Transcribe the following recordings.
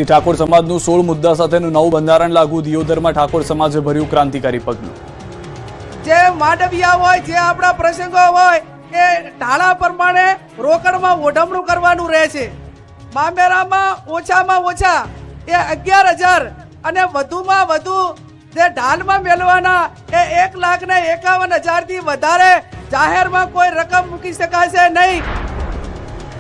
ઠાકોર સમાજનું 16 મુદ્દા સાથેનું નવું બંધારણ લાગુ, દિયોદરમાં ઠાકોર સમાજે ભર્યું ક્રાંતિકારી પગલું। જે માંડવિયા હોય, જે આપણા પ્રસંગો હોય એ ઢાળા પ્રમાણે રોકડમાં ઓઢમણું કરવાનું રહે છે। મામેરામાં ઓછામાં ઓછા એ 11,000 અને વધુમાં વધુ જે ઢાલમાં મેળવાના એ 1,51,000 થી વધારે જાહેરમાં કોઈ રકમ મૂકી શકાશે નહીં।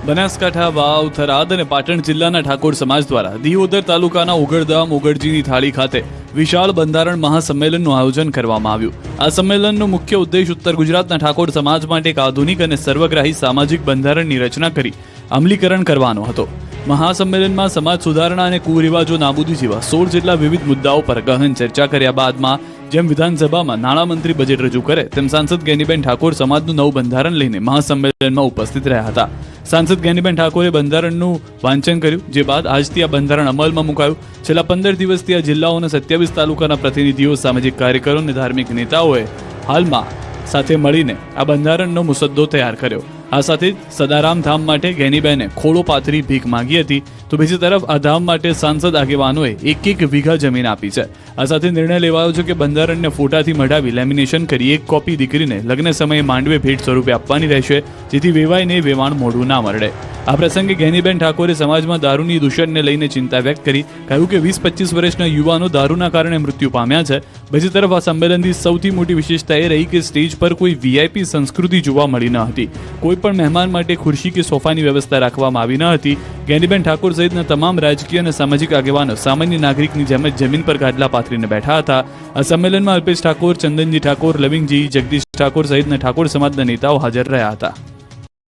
બનાસકાંઠા, વાવ, થરાદ અને પાટણ જિલ્લાના ઠાકોર સમાજ દ્વારા દિયોદર તાલુકાના ઉગડધામ ઉગડજીની થાળી ખાતે વિશાળ બંધારણ મહાસંમેલનનું આયોજન કરવામાં આવ્યું। આ સંમેલનનો મુખ્ય ઉદ્દેશ ઉત્તર ગુજરાતના ઠાકોર સમાજ માટે એક આધુનિક અને સર્વગ્રાહી સામાજિક બંધારણની રચના કરી અમલીકરણ કરવાનો હતો। મહાસંમેલનમાં સમાજ સુધારણા અને કુરિવાજો નાબૂદી જેવા 16 જેટલા વિવિધ મુદ્દાઓ પર ગહન ચર્ચા કર્યા બાદમાં જેમ વિધાનસભામાં નાણામંત્રી બજેટ રજૂ કરે તેમ સાંસદ ગેનીબેન ઠાકોર સમાજનું નવું બંધારણ લઈને મહાસંમેલનમાં ઉપસ્થિત રહ્યા હતા। સાંસદ ગેનીબેન ઠાકોરે બંધારણનું વાંચન કર્યું, જે બાદ આજથી આ બંધારણ અમલમાં મુકાયું। છેલ્લા 15 દિવસથી આ જિલ્લાઓના 27 તાલુકાના પ્રતિનિધિઓ, સામાજિક કાર્યકરો અને ધાર્મિક નેતાઓએ હાલમાં સાથે મળીને આ બંધારણનો મુસદ્દો તૈયાર કર્યો। આ સાથે જ સદારામ ધામ માટે ગેનીબેને ખોળો પાથરી ભીખ માંગી હતી, તો બીજી તરફ આ ધામ માટે સાંસદ આગેવાનોએ 1 વીઘા જમીન આપી છે। આ સાથે નિર્ણય લેવાયો છે કે બંધારણને ફોટાથી મઢાવી લેમિનેશન કરી 1 કોપી દીકરીને લગ્ન સમયે માંડવે ભેટ સ્વરૂપે આપવાની રહેશે, જેથી વેવાઈને વેવાણ મોઢું ના મરડે। આ પ્રસંગે ગેનીબેન ઠાકોરે સમાજમાં દારૂની દૂષણને લઈને ચિંતા વ્યક્ત કરી, કહ્યું કે 20-25 વર્ષના યુવાનો દારૂના કારણે મૃત્યુ પામ્યા છે। બીજી તરફ આ સંમેલનની સૌથી મોટી વિશેષતા એ રહી કે સ્ટેજ પર કોઈ વીઆઈપી સંસ્કૃતિ જોવા મળી ન હતી। કોઈ પણ મહેમાન માટે ખુરશી કે સોફાની વ્યવસ્થા રાખવામાં આવી ન હતી। ગેનીબેન ઠાકોર સહિતના તમામ રાજકીય અને સામાજિક આગેવાનો સામાન્ય નાગરિકની જેમ જ જમીન પર ગાદલા પાથરીને બેઠા હતા। આ સંમેલનમાં અલ્પેશ ઠાકોર, ચંદનજી ઠાકોર, લવિંગજી, જગદીશ ઠાકોર સહિતના ઠાકોર સમાજના નેતાઓ હાજર રહ્યા હતા।